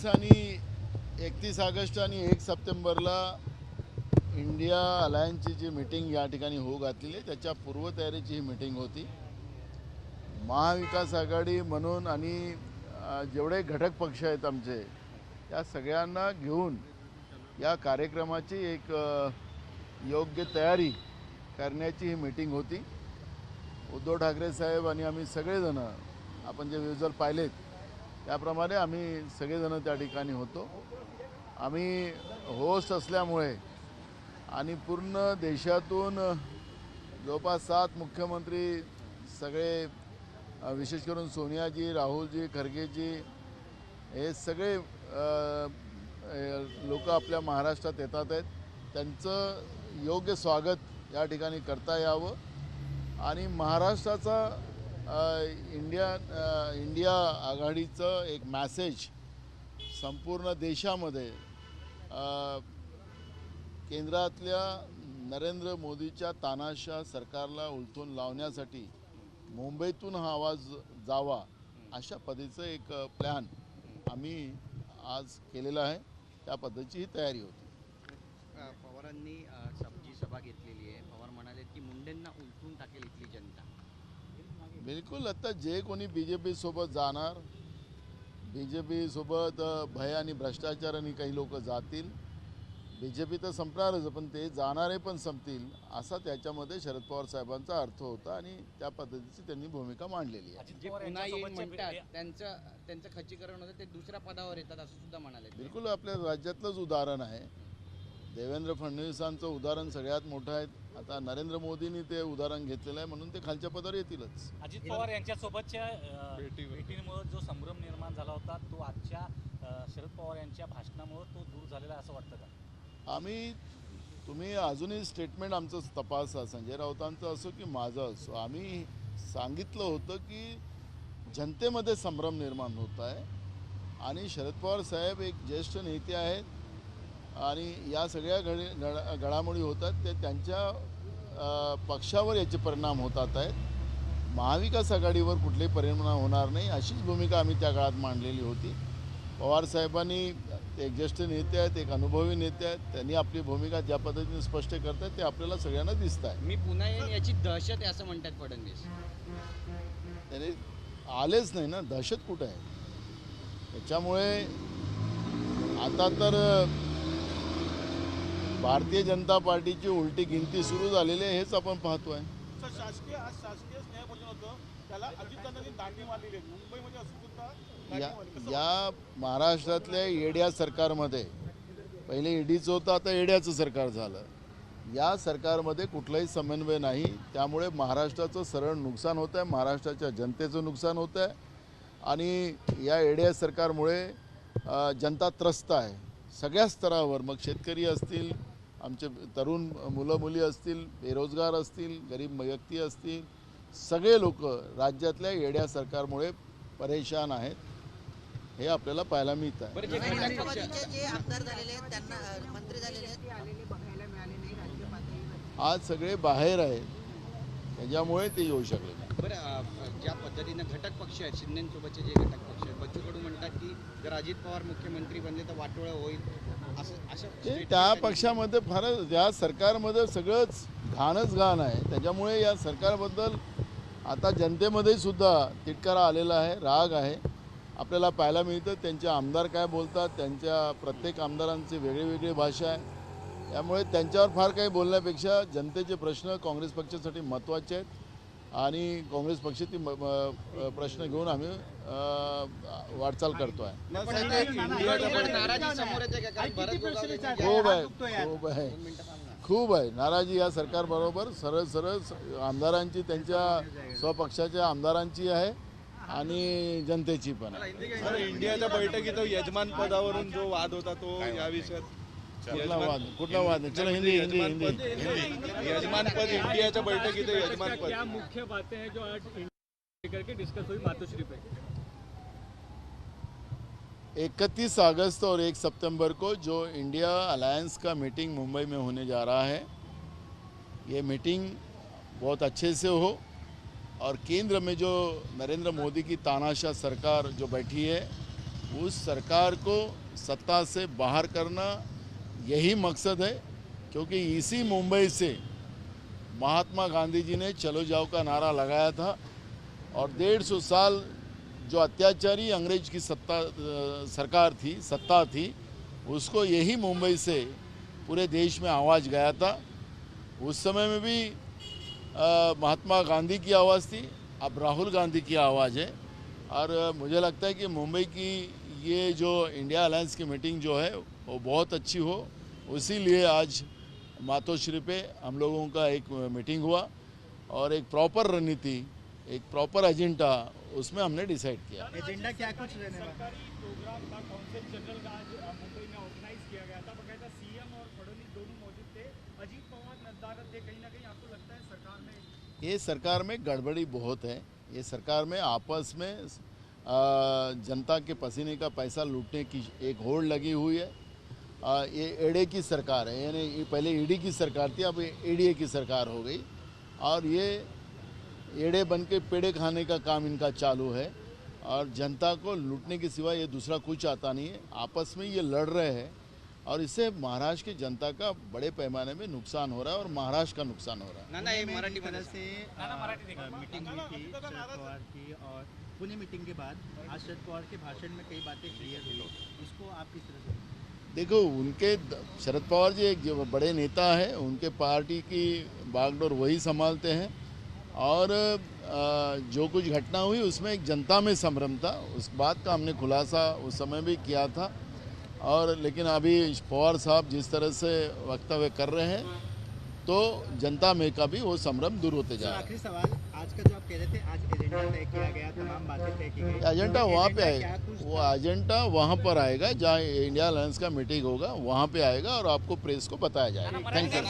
आणि 31 ऑगस्ट आणि 1 सप्टेंबरला इंडिया अलायन्सची जी मीटिंग या ठिकाणी होऊ घातलेली आहे त्याच्या पूर्वतयारीची ही मीटिंग होती. महाविकास आघाडी म्हणून आणि जेवढे घटक पक्ष आहेत आमचे या सगळ्यांना घेऊन या कार्यक्रमाची एक योग्य तयारी करण्याची ही मीटिंग होती. उद्धव ठाकरे साहेब आणि आम्ही सगळेजण आपण जे व्हिज्युअल पाहिलेत त्याप्रमाणे आम्ही सगळेजण त्या ठिकाणी होतो. आम्ही होस्ट असल्यामुळे आणि पूर्ण देशातून जवळपास 7 मुख्यमंत्री सगळे विशेष करून सोनियाजी, राहुलजी, खरगेजी हे सगळे लोक आपल्या महाराष्ट्रात येतात आहेत. त्यांचं योग्य स्वागत या ठिकाणी करता यावं आणि महाराष्ट्राचा इंडिया आघाडीचं एक मॅसेज संपूर्ण देशामध्ये केंद्रातल्या नरेंद्र मोदीच्या तानाशाह सरकारला उलथून लावण्यासाठी मुंबईतून हा आवाज जावा अशा पद्धतीचं एक प्लॅन आम्ही आज केलेला आहे. त्या पद्धतीची ही तयारी होती. पवारांनी जी सभा घेतलेली आहे, पवार म्हणाले की मुंडेंना उलटून टाकेल इथली जनता. बिलकुल. आता जे कोणी BJP सोबत जाणार, BJP सोबत भय आणि भ्रष्टाचाराने काही लोक जातील. BJP तर संपणारच पण ते जाणारे पण संपतील असा त्याच्यामध्ये शरद पवार साहेबांचा अर्थ होता आणि त्या पद्धतीची त्यांनी भूमिका मांडलेली आहे. जे पुन्हा येईल म्हणतात त्यांचं खच्चीकरण होतं ते दुसऱ्या पदावर येतात असं सुद्धा म्हणाले. बिलकुल. आपल्या राज्यातलंच उदाहरण आहे. देवेंद्र फडणवीसांचं उदाहरण सगळ्यात मोठं आहे. आता नरेंद्र मोदींनी ते उदाहरण घेतलेलं आहे म्हणून ते खालच्या पदावर येतीलच. अजित पवार यांच्यासोबतच्या भेटीमुळे जो संभ्रम निर्माण झाला होता तो आजच्या शरद पवार यांच्या भाषणामुळे तो दूर झालेला असं वाटतं का? तुम्ही अजूनही स्टेटमेंट आमचं तपासा, संजय राऊतांचं असो की माझं असो, आम्ही सांगितलं होतं की जनतेमध्ये संभ्रम निर्माण होत आहे आणि शरद पवार साहेब एक ज्येष्ठ नेते आहेत आणि या सगळ्या घडामोडी होतात ते त्यांच्या पक्षावर याचे परिणाम होतात आहेत. महाविकास आघाडीवर कुठलेही परिणाम होणार नाही अशीच भूमिका आम्ही त्या काळात मांडलेली होती. पवार साहेबांनी एक ज्येष्ठ नेते आहेत, एक अनुभवी नेते आहेत, त्यांनी आपली भूमिका ज्या पद्धतीने स्पष्ट करतात ते आपल्याला सगळ्यांना दिसत आहे. मी पुन्हा येईन याची दहशत आहे असं म्हणतात फडणवीस. त्याने आलेच नाही ना, दहशत कुठं आहे. त्याच्यामुळे आता तर भारतीय जनता पार्टीची उलटी गिनती सुरू झालेली आहे हेच आपण पाहतोय. शासकीय स्नेहभोजन होतं त्याला अजितदादांनी दांडी मारलेली आहे. मुंबईमध्ये असं सुद्धा या महाराष्ट्रातल्या येड्या सरकारमध्ये पहिले ईडीचं होतं, आता येड्याचं सरकार झालं. या सरकारमध्ये कुठलाही समन्वय नाही. त्यामुळे महाराष्ट्राचं सरळ नुकसान होतं आहे, महाराष्ट्राच्या जनतेचं नुकसान होतं आहे आणि या येड्या सरकारमुळे जनता त्रस्त आहे सगळ्या स्तरावर. मग शेतकरी असतील, आमचे तरुण मुलं मुली असतील, बेरोजगार असतील, गरीब व्यक्ती असतील, सगळे लोक राज्यातल्या येड्या सरकारमुळे परेशान आहेत हे आपल्याला पाहायला मिळत आहे. जे आमदार झालेले आहेत त्यांना मंत्री झालेले आहेत बघायला मिळाले नाही राज्य पातळीवर. आज सगळे बाहेर आहेत त्याच्यामुळे ते येऊ शकले नाही. बरं, ज्या पद्धतीनं घटक पक्ष आहेत, शिंदेसोबतचे जे घटक पक्ष आहेत, बच्चू कडू म्हणतात की जर अजित पवार मुख्यमंत्री बनले तर वाटोळं होईल असं त्या पक्षामध्ये फारच या सरकारमध्ये सगळंच घाणच घाण आहे. त्याच्यामुळे या सरकारबद्दल आता जनतेमध्ये सुद्धा तिटकारा आलेला आहे, राग आहे. आपल्याला पाहायला मिळतं त्यांचे आमदार काय बोलतात, त्यांच्या प्रत्येक आमदारांची वेगळी भाषा आहे. त्यामुळे त्यांच्यावर फार काही बोलण्यापेक्षा जनतेचे प्रश्न काँग्रेस पक्षासाठी महत्त्वाचे आहेत आणि काँग्रेस पक्ष ती प्रश्न घेऊन आम्ही वाटचाल करतो आहे. खूप आहे नाराजी या सरकारबरोबर. सरळ आमदारांची, त्यांच्या स्वपक्षाच्या आमदारांची आहे आणि जनतेची पण आहे. इंडियाच्या बैठकीत यजमान पदावरून जो वाद होता तो या विषयात कुठला वाद नाही. चलो हिंदी यजमान पद इंडियाच्या बैठकीत यजमान पद क्या मुख्य बातें हैं जो आज करके डिस्कस हुई मातोश्री पे? 31 अगस्त और 1 सितंबर को जो इंडिया अलायंस का मीटिंग मुंबई में होने जा रहा है, ये मीटिंग बहुत अच्छे से हो और केंद्र में जो नरेंद्र मोदी की तानाशाह सरकार जो बैठी है उस सरकार को सत्ता से बाहर करना यही मकसद है, क्योंकि इसी मुंबई से महात्मा गांधी जी ने चलो जाओ का नारा लगाया था और 150 साल जो अत्याचारी अंग्रेज की सत्ता थी उसको यही मुंबई से पूरे देश में आवाज़ गया था। उस समय में भी महात्मा गांधी की आवाज़ थी, अब राहुल गांधी की आवाज़ है। और मुझे लगता है कि मुंबई की ये जो इंडिया अलायंस की मीटिंग जो है वो बहुत अच्छी हो, इसीलिए आज मातोश्री पे हम लोगों का एक मीटिंग हुआ और एक प्रॉपर रणनीति, एक प्रॉपर एजेंडा उसमें हमने डिसाइड किया। एजेंडा क्या कुछ रहने वाला? सरकारी प्रोग्राम का काउंसिल जनरल का आज मुंबई में ऑर्गेनाइज किया गया था। बकायदा सीएम और फडणवीस दोनों मौजूद थे। अजीत पवार नदारत थे। कहीं ना कहीं आपको लगता है सरकार में ये सरकार में गड़बड़ी बहुत है। ये सरकार में आपस में जनता के पसीने का पैसा लूटने की एक होड़ लगी हुई है। ये एडे की सरकार है, यानी ये पहले ईडी की सरकार थी, अब एडीए की सरकार हो गई और ये एड़े बन के पेड़े खाने का काम इनका चालू है और जनता को लूटने के सिवा ये दूसरा कुछ आता नहीं है। आपस में ये लड़ रहे हैं और इससे महाराष्ट्र की जनता का बड़े पैमाने में नुकसान हो रहा है और महाराष्ट्र का नुकसान हो रहा है। ना ये मराठी तरह से मराठी मीटिंग हुई थी शरद पवार की और पुणे मीटिंग के बाद आज शरद पवार के भाषण में कई बातें क्लियर हुई, इसको आप किस तरह से? देखो, उनके शरद पवार जी एक जो बड़े नेता है, उनके पार्टी की बागडोर वही संभालते हैं और जो कुछ घटना हुई उसमें एक जनता में संभ्रम था, उस बात का हमने खुलासा उस समय भी किया था। और लेकिन अभी पवार साहब जिस तरह से वक्तव्य कर रहे हैं तो जनता में का भी वो संभ्रम दूर होते जा रहा है। आखिरी सवाल, आज का जो आप कह रहे थे आज एजेंडा तय किया गया, तमाम बातें तय की गई, एजेंडा वहाँ पे क्या आएगा, कुछ वो एजेंडा वहाँ पर आएगा जहाँ इंडिया अलायंस का मीटिंग होगा, वहाँ पे आएगा और आपको प्रेस को बताया जाएगा। Thank you.